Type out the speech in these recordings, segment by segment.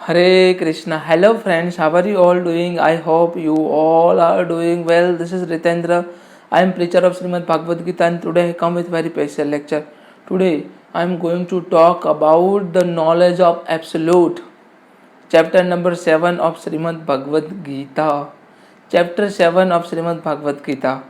Hare Krishna. Hello friends, how are you all doing? I hope you all are doing well. This is Ritendra. I am preacher of Srimad Bhagavad Gita and today I come with very special lecture. Today I am going to talk about the knowledge of absolute. Chapter number 7 of Srimad Bhagavad Gita. Chapter 7 of Srimad Bhagavad Gita.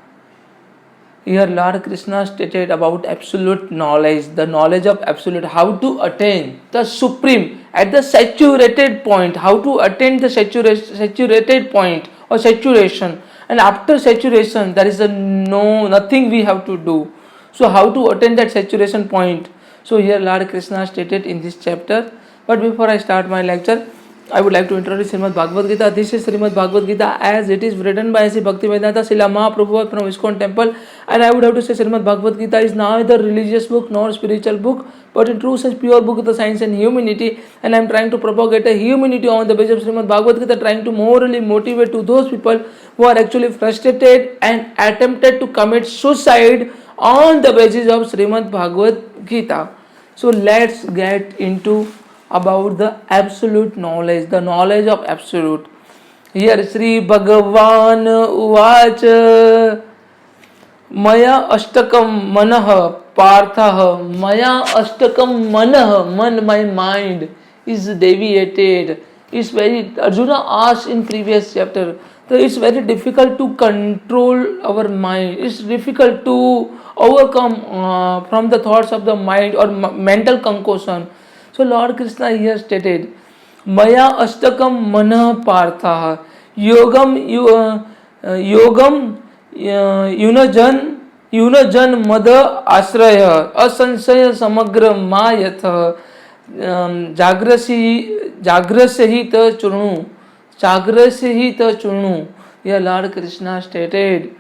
Here Lord Krishna stated about absolute knowledge, the knowledge of absolute, how to attain the supreme at the saturated point, how to attain the saturated point or saturation, and after saturation there is nothing we have to do. So how to attain that saturation point? So here Lord Krishna stated in this chapter. But before I start my lecture, I would like to introduce Srimad Bhagavad Gita. This is Srimad Bhagavad Gita as it is written by Sri Bhaktivedanta Srila Mahaprabhu from ISKCON temple. And I would have to say Srimad Bhagavad Gita is neither religious book nor spiritual book, but in true sense pure book of the science and humanity. And I am trying to propagate a humanity on the basis of Srimad Bhagavad Gita, trying to morally motivate to those people who are actually frustrated and attempted to commit suicide on the basis of Srimad Bhagavad Gita. So let's get into about the absolute knowledge, the knowledge of absolute. Here Sri Bhagavan Uvacha Maya Ashtakam Manah Partha Maya Ashtakam Manah, man, my mind is deviated. It's very, Arjuna asked in previous chapter, so it's very difficult to control our mind. It's difficult to overcome from the thoughts of the mind or mental concoction. So Lord Krishna here stated, Maya Ashtakam Mana Partha Yogam Yunajan Mada Asraya Asansaya Samagra Mayatha Jagrasahita Churnu. Here Lord Krishna stated,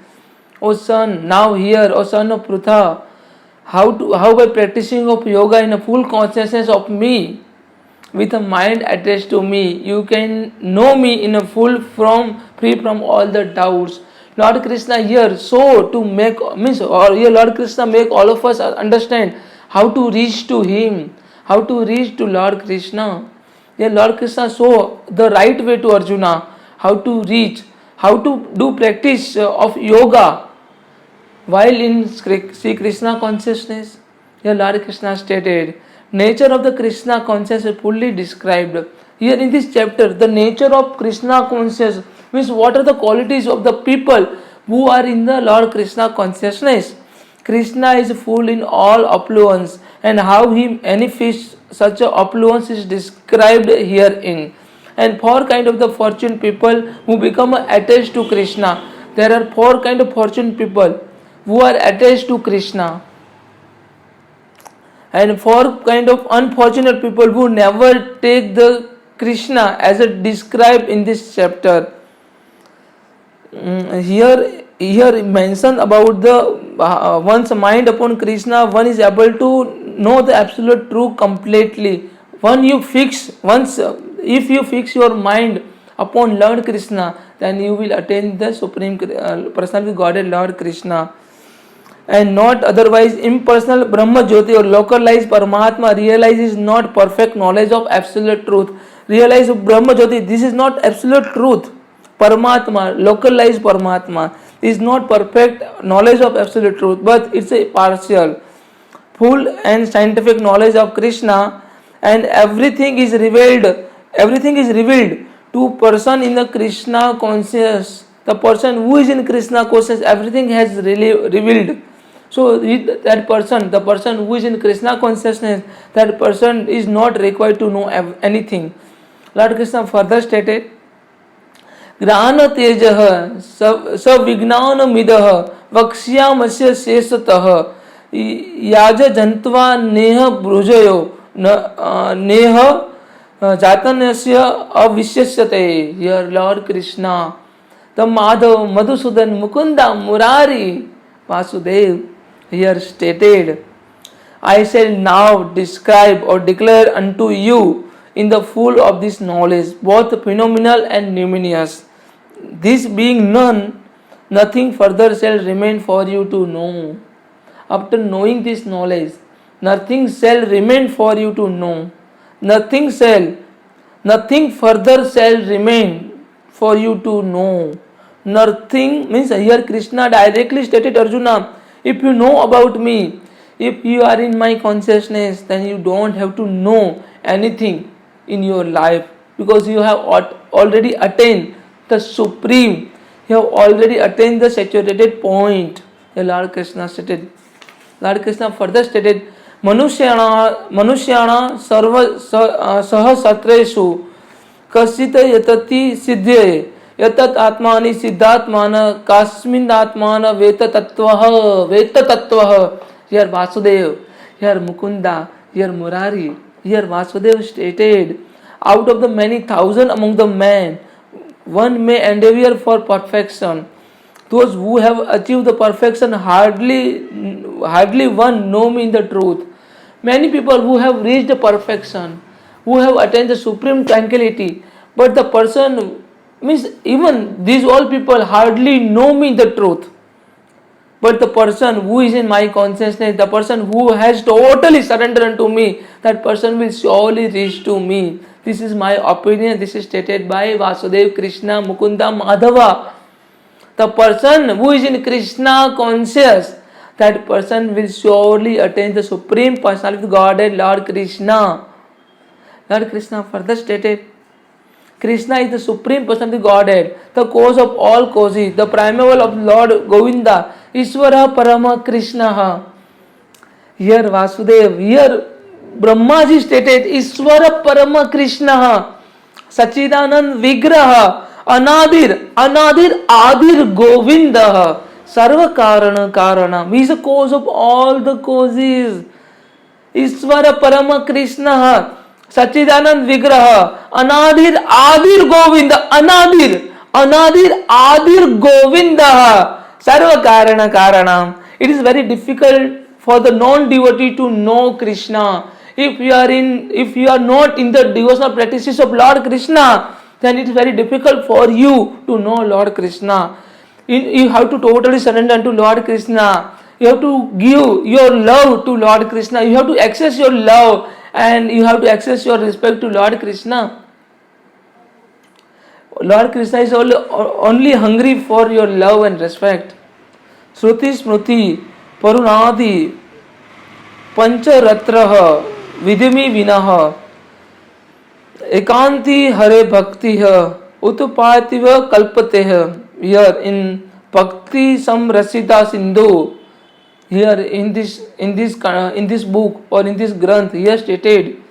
O son, now here, O son of Prutha, how by practicing of yoga in a full consciousness of me, with a mind attached to me, you can know me in a full free from all the doubts. Lord Krishna here so to make here Lord Krishna make all of us understand how to reach to him, how to reach to Lord Krishna. Here Lord Krishna show the right way to Arjuna, how to reach, how to do practice of yoga while in Sri Krishna consciousness. Here Lord Krishna stated, nature of the Krishna consciousness is fully described. Here in this chapter, the nature of Krishna consciousness means what are the qualities of the people who are in the Lord Krishna consciousness. Krishna is full in all affluence, and how he manifests such a affluence is described herein. And four kind of the fortune people who become attached to Krishna. There are four kind of fortune people who are attached to Krishna, and four kind of unfortunate people who never take the Krishna as it described in this chapter. Here mentioned about the one's mind upon Krishna, one is able to know the absolute truth completely. If you fix your mind upon Lord Krishna, then you will attain the supreme personality Godhead Lord Krishna, and not otherwise. Impersonal Brahma Jyoti or localized Paramatma realizes not perfect knowledge of absolute truth. Realize Brahma Jyoti, this is not absolute truth. Paramatma, localized Paramatma, is not perfect knowledge of absolute truth, but it's a partial, full and scientific knowledge of Krishna, and everything is revealed to person in the Krishna consciousness. The person who is in Krishna consciousness, everything has revealed. So that person, the person who is in Krishna consciousness, that person is not required to know anything. Lord Krishna further stated, Grana Tejah Savignan Midah Vaksyamasya Sesatah Yaja Jantva Neha Brujayo Neha Jatanasya Avishyasate. Here Lord Krishna, the Madhav, Madhusudan, Mukunda, Murari, Vasudev, here stated, I shall now describe or declare unto you in the full of this knowledge, both phenomenal and numinous. This being none, nothing further shall remain for you to know. After knowing this knowledge, nothing shall remain for you to know. Nothing shall Nothing further shall remain for you to know. Nothing means here Krishna directly stated Arjuna, if you know about me, if you are in my consciousness, then you don't have to know anything in your life, because you have already attained the supreme, you have already attained the saturated point. The Lord Krishna stated. Lord Krishna further stated, मनुष्याणा सर्व सहस्रेषु कश्चित् यतति सिद्धये यतत् आत्मानि सिद्धात्मान कास्मिन् आत्मान वेत तत्वः. Here Vasudev, here Mukunda, here Murari, here Vasudev stated, out of the many thousand among the men, one may endeavor for perfection. Those who have achieved the perfection, hardly one know me in the truth. Many people who have reached the perfection, who have attained the supreme tranquility, but the person means even these all people hardly know me in the truth. But the person who is in my consciousness, the person who has totally surrendered unto me, that person will surely reach to me. This is my opinion. This is stated by Vasudev, Krishna, Mukunda, Madhava. The person who is in Krishna conscious, that person will surely attain the supreme personality of Godhead, Lord Krishna. Lord Krishna further stated, Krishna is the supreme personality of Godhead, the cause of all causes, the primeval of Lord Govinda, Ishvara Parama Krishna. Here Vasudev, here Brahmaji stated, Ishvara Parama Krishna, Sachidanand Vigraha, Anadir Adir Govinda, Sarva Karana. He is the cause of all the causes. Ishvara Parama Krishna, Sachidanand Vigraha, Anadir Adir Govinda, Anadir Adir Govinda, Sarva Karanam. It is very difficult for the non-devotee to know Krishna. If you are not in the devotional practices of Lord Krishna, then it is very difficult for you to know Lord Krishna. You have to totally surrender to Lord Krishna. You have to give your love to Lord Krishna. You have to access your love and you have to access your respect to Lord Krishna. Lord Krishna is only hungry for your love and respect. Shruti Smruti Parunadi Pancharatraha Vidimi Vinaha Ekanti Hare Bhakti Utupativa Kalpate. Here in Bhakti Samrasita Sindhu, here in this book or in this granth, here stated,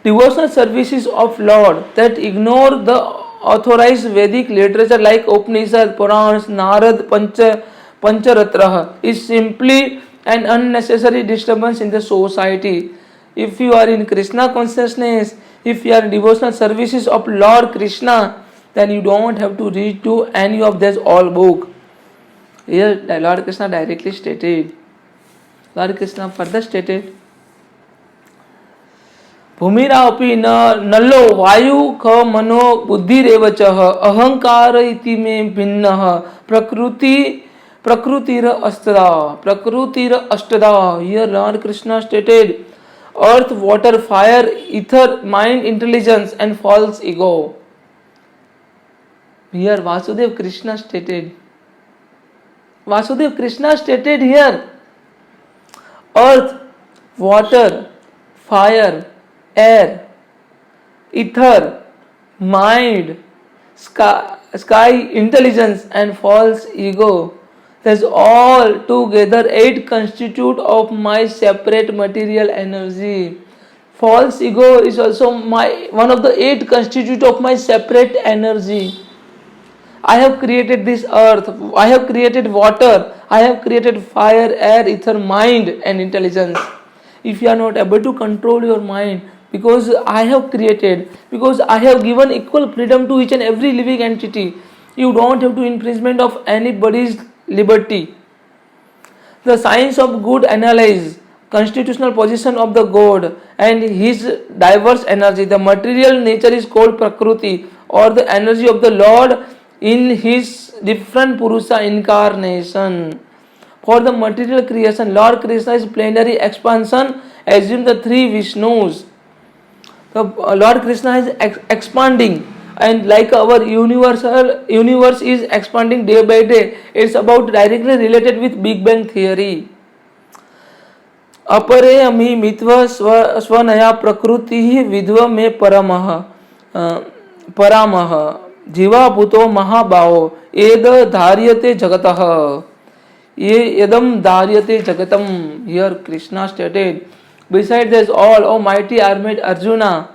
devotional services of Lord that ignore the authorized Vedic literature like Upanishad, Purans, Narad, Pancharatraha is simply an unnecessary disturbance in the society. If you are in Krishna consciousness, if you are in devotional services of Lord Krishna, then you don't have to read to any of these all book. Here Lord Krishna directly stated. Lord Krishna further stated, Bhumira api nallo vayu kha mano buddhi revachah ahankara iti me bhinnah prakrutira astada. Here Lord Krishna stated, earth, water, fire, ether, mind, intelligence and false ego. Here Vasudev Krishna stated here, earth, water, fire, air, ether, mind, sky, intelligence and false ego. That's all together 8 constitute of my separate material energy. False ego is also one of the 8 constitute of my separate energy. I have created this earth, I have created water, I have created fire, air, ether, mind and intelligence. If you are not able to control your mind, because I have created, because I have given equal freedom to each and every living entity, you don't have to infringement of anybody's liberty. The science of good analyze constitutional position of the God and his diverse energy. The material nature is called Prakruti or the energy of the Lord in his different Purusha incarnation. For the material creation, Lord Krishna is plenary expansion, assume the 3 Vishnus. The Lord Krishna is expanding, and like our universe is expanding day by day. It's about directly related with Big Bang theory. अपरे अमी मित्व स्वनया प्रकृति विद्व में परमः परामः जीवाभूतो महाभावो एद धार्यते जगतः ये यदम धार्यते जगतम. Here Krishna stated, besides this all, O mighty armed Arjuna,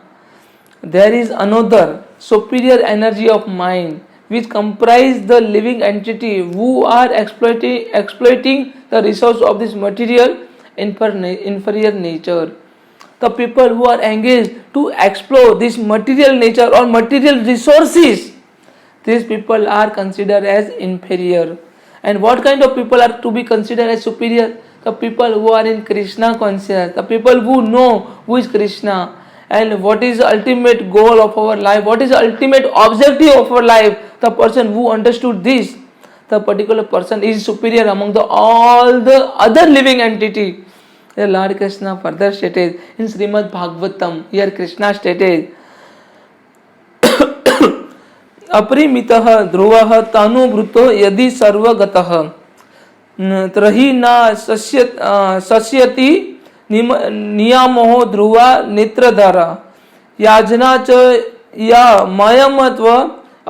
there is another superior energy of mind which comprise the living entity who are exploiting the resource of this material inferior nature. The people who are engaged to explore this material nature or material resources, these people are considered as inferior. And what kind of people are to be considered as superior? The people who are in Krishna conscious, the people who know who is Krishna and what is the ultimate goal of our life, what is the ultimate objective of our life. The person who understood this, the particular person is superior among all the other living entity. Here Lord Krishna further stated in Srimad Bhagavatam. Here Krishna stated, अपरिमितः ध्रुवः तनुभृतो यदि सर्वगतः त्रहि न शस्यति नियामो ध्रुवा नेत्रधर याजना च या मयमत्व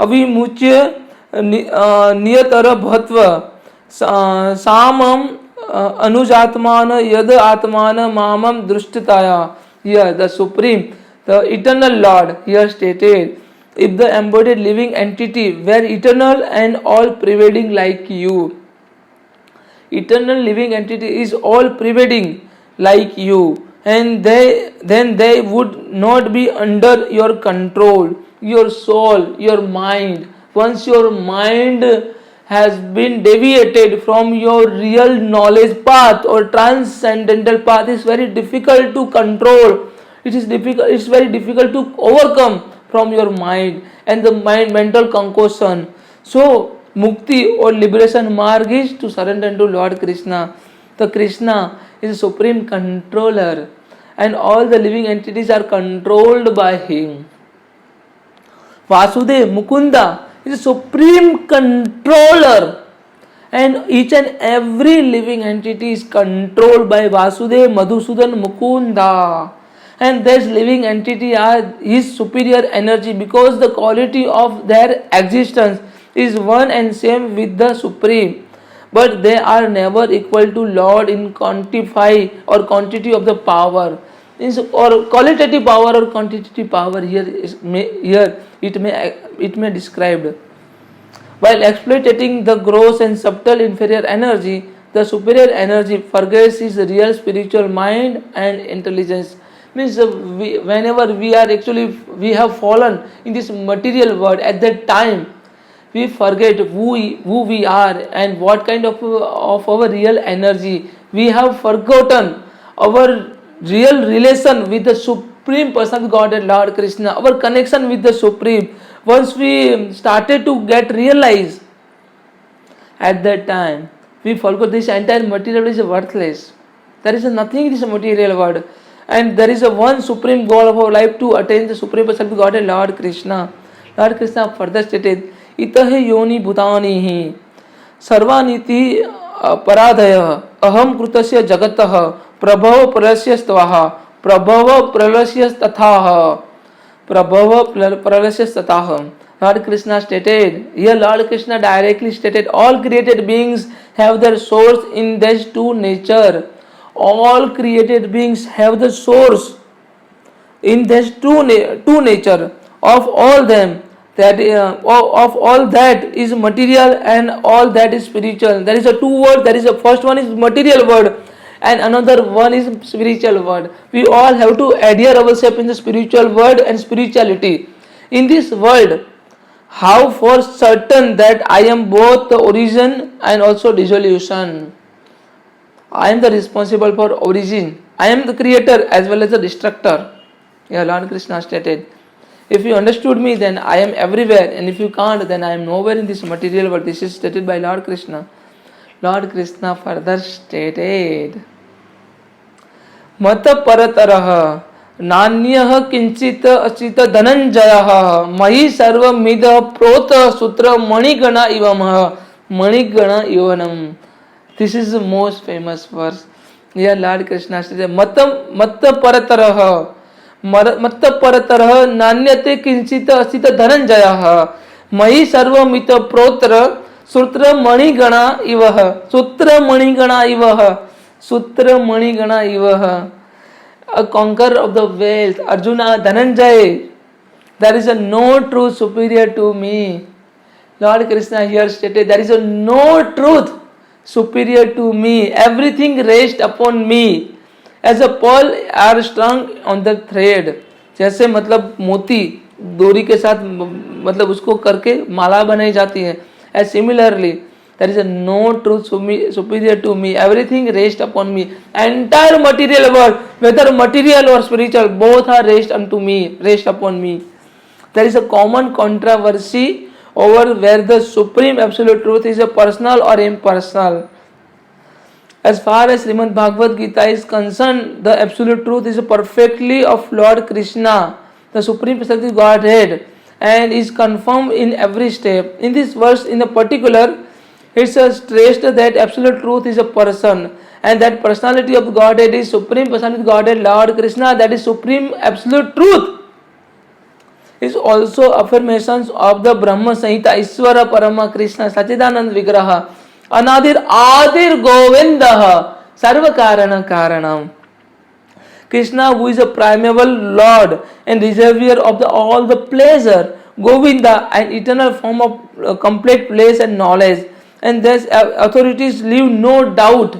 अविमुच्य नियतर भत्व सामम अनुजात्मान यद आत्मान मामम दृष्टताया. Here the supreme, the eternal Lord here stated, if the embodied living entity were eternal and all pervading like you, eternal living entity is all pervading like you, and then they would not be under your control, your soul, your mind. Once your mind has been deviated from your real knowledge path or transcendental path, is very difficult to control. It's very difficult to overcome from your mind and the mental concoction. So mukti or liberation marg is to surrender to Lord Krishna. The Krishna is a supreme controller and all the living entities are controlled by him. Vasudev, Mukunda, is a supreme controller, and each and every living entity is controlled by Vasudev, Madhusudan, Mukunda, and this living entity are his superior energy because the quality of their existence is one and same with the supreme, but they are never equal to Lord in quantify or quantity of the power, or qualitative power or quantitative power. Here it may described. While exploiting the gross and subtle inferior energy, the superior energy forgets his real spiritual mind and intelligence. Means whenever we have fallen in this material world, at that time we forget who we are and what kind of our real energy. We have forgotten our real relation with the Supreme Person Godhead Lord Krishna, our connection with the Supreme. Once we started to get realized, at that time we forgot this entire material is worthless. There is nothing in this material world, and there is a one supreme goal of our life to attain the Supreme Person Godhead Lord Krishna. Lord Krishna further stated, itahe yoni bhutani hi sarvaniti paradaya aham krutasya jagatah prabhav pralasya stvaha prabhav pralasya tathaha prabhav pralasya tathaha. Lord Krishna stated, here Lord Krishna directly stated, all created beings have their source in these two nature. All created beings have the source in these two nature of all them, that of all that is material and all that is spiritual. There is a two word. There is a first one is material word and another one is spiritual word. We all have to adhere ourselves in the spiritual word and spirituality. In this world, how for certain that I am both the origin and also dissolution. I am the responsible for origin. I am the creator as well as the destructor. Yeah, Lord Krishna stated, if you understood me, then I am everywhere, and if you can't, then I am nowhere in this material world. This is stated by Lord Krishna. Lord Krishna further stated, Mata paratarah नान्यः किंचित अचित धनंजयः मयि सर्वमिद प्रोत सूत्र मणिगणा इवमः मणिगणा इवनम. This is the most famous verse. Here Lord Krishna says, मत्त परतरः नान्यते किंचित असित धनंजयः मयि सर्वमित प्रोत्र सूत्र मणिगणा इवः सूत्र मणिगणा इवः सूत्र मणिगणा इवः. A conqueror of the wealth, Arjuna, Dhananjay, there is a no truth superior to me. Lord Krishna here stated, there is a no truth superior to me. Everything rests upon me. As a pearl are strung on the thread. जैसे मतलब मोती डोरी के साथ मतलब उसको करके माला बनाई जाती है. As similarly, there is a no truth superior to me. Everything rests upon me. Entire material world, whether material or spiritual, both are rest upon me. There is a common controversy over where the supreme absolute truth is a personal or impersonal. As far as Srimad Bhagavad Gita is concerned, the absolute truth is perfectly of Lord Krishna, the supreme personality Godhead, and is confirmed in every step. In this verse in particular, it's stressed that absolute truth is a person, and that personality of Godhead is supreme personality Godhead Lord Krishna, that is supreme absolute truth. Is also affirmations of the Brahma Samhita Ishvara Parama Krishna Sachidanand Vigraha Anadir Adir Govindaha Sarva Karana Karanam. Krishna, who is a primeval Lord and reservoir of all the pleasure, Govinda, an eternal form of complete place and knowledge, and thus authorities leave no doubt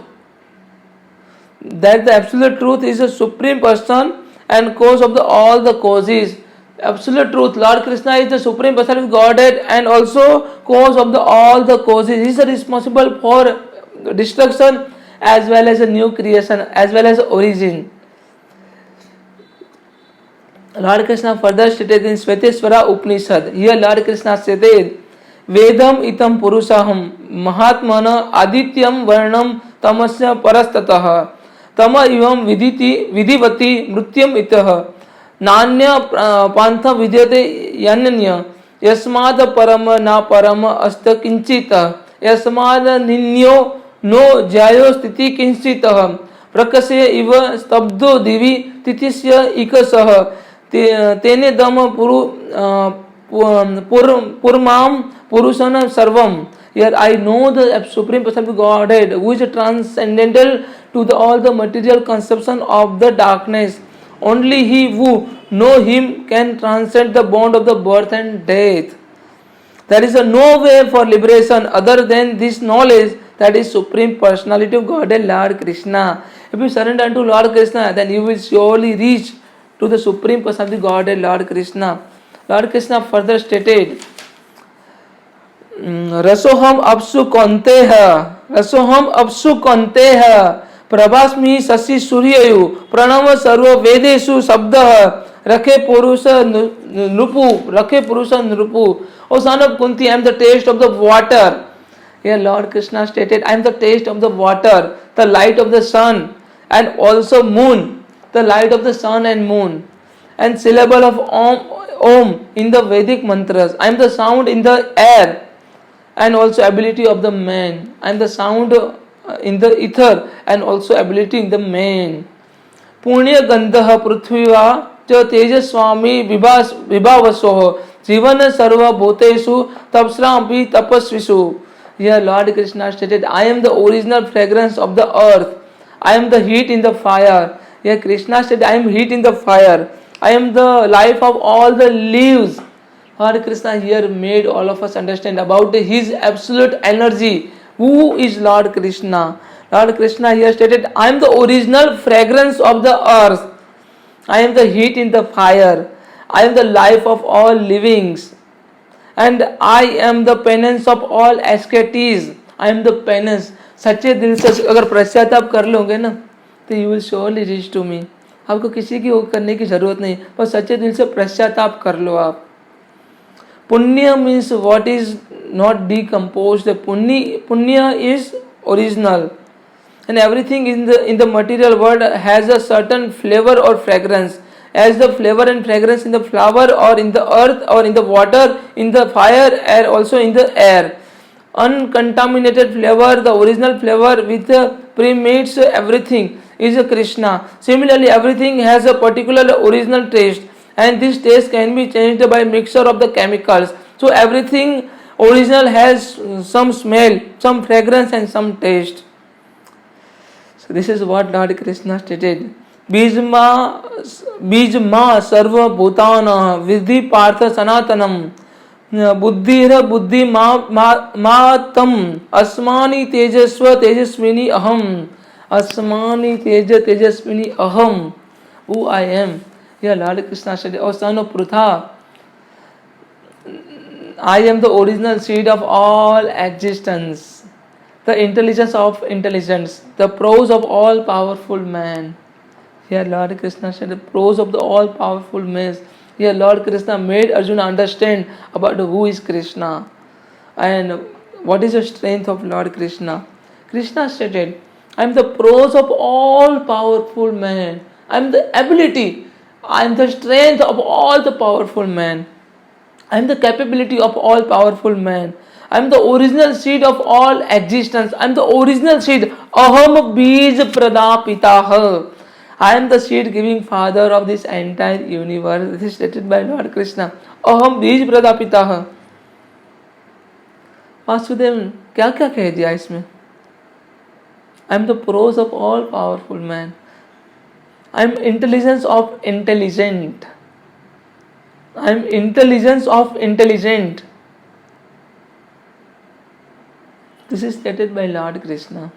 that the absolute truth is a supreme person and cause of all the causes. Absolute truth, Lord Krishna is the supreme personality Godhead and also cause of all the causes. He is responsible for destruction as well as a new creation as well as origin. Lord Krishna further stated in Sveteswara Upanishad. Here Lord Krishna stated, Vedam itam purushaham mahatmana adityam varnam tamasya parastatah tama ivam vidivati mrutyam itah नान्य पांथ विद्यते यन्य यस्माद परम ना परम अस्त किंचित यस्माद निन्यो no जायो स्थिति किंचित प्रकस्य इव स्तब्धो दिवि तिथिस्य इकसः तेने दम पुरमाम पुरुषन सर्वम. Here I know the supreme personality Godhead who is transcendental to all the material conception of the darkness. Only he who know him can transcend the bond of the birth and death. There is no way for liberation other than this knowledge, that is supreme personality of Godhead Lord Krishna. If you surrender unto Lord Krishna, then you will surely reach to the supreme personality Godhead Lord Krishna. Lord Krishna further stated, रसोहम अपसु कौन्तेह प्रभास्मि Shashi सूर्ययु Pranav सर्व वेदेषु शब्द रखे पुरुष नृपु. O son of Kunti, I am the taste of the water. Here Lord Krishna stated, I am the taste of the water, the light of the sun, and also moon, the light of the sun and moon, and syllable of Om in the Vedic mantras. I am the sound in the air, and also ability of the man. I am the sound in the ether and also ability in the man. Punya gandha prithviva cha tejaswami vibhavasoh जीवन सर्वभूतेषु tapsrampi tapasvisu. Here Lord Krishna stated, I am the original fragrance of the earth. I am the heat in the fire. Here Krishna said, I am heat in the fire. I am the life of all the leaves. Lord Krishna here made all of us understand about his absolute energy. Who is Lord Krishna? Lord Krishna here stated, I am the original fragrance of the earth. I am the heat in the fire. I am the life of all livings. And I am the penance of all ascetics. I am the penance. सच्चे दिल से अगर पश्चाताप कर लोगे ना, तो you will surely reach to me. आपको किसी की करने की जरूरत नहीं, पर सच्चे दिल से पश्चाताप कर लो आप. Punya means what is not decomposed. Punya is original, and everything in the material world has a certain flavor or fragrance. as the flavor and fragrance in the flower or in the earth or in the water, in the fire, and also in the air. Uncontaminated flavor, the original flavor with pre-mixed everything is a Krishna. Similarly, everything has a particular original taste, and this taste can be changed by mixture of the chemicals. So everything original has some smell, some fragrance, and some taste. So this is what Lord Krishna stated. Bijma sarva bhutana vidhi partha sanatanam बुद्धिर बुद्धि मातम अस्मानि तेजस्व तेजस्विनी अहम अस्मानि तेजस्विनी अहम. Who I am? Yeah, Lord Krishna said, O son of Prutha, I am the original seed of all existence, the intelligence of intelligence, the prose of all powerful man. Here Lord Krishna said the prose of the all powerful man. Here Lord Krishna made Arjuna understand about who is Krishna and what is the strength of Lord Krishna. Krishna stated, I am the prose of all powerful man. I am the ability. I am the strength of all the powerful man. I am the capability of all powerful man. I am the original seed of all existence. I am the original seed. Aham bij pradapitah. I am the seed giving father of this entire universe. This is stated by Lord Krishna. Aham bij pradapitah. Vasudev क्या क्या कह दिया इसमें. I am the prose of all powerful man. I am intelligence of intelligent. I am intelligence of intelligent. This is stated by Lord Krishna.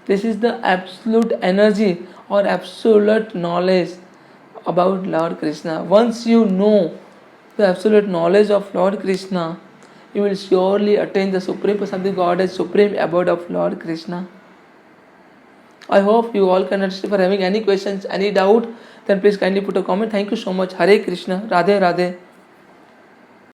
This is the absolute energy or absolute knowledge about Lord Krishna. Once you know the absolute knowledge of Lord Krishna, you will surely attain the Supreme Personality Godhead, Supreme Abode of Lord Krishna. I hope you all can understand. For having any questions, any doubt, then please kindly put a comment. Thank you so much. Hare Krishna. Radhe Radhe.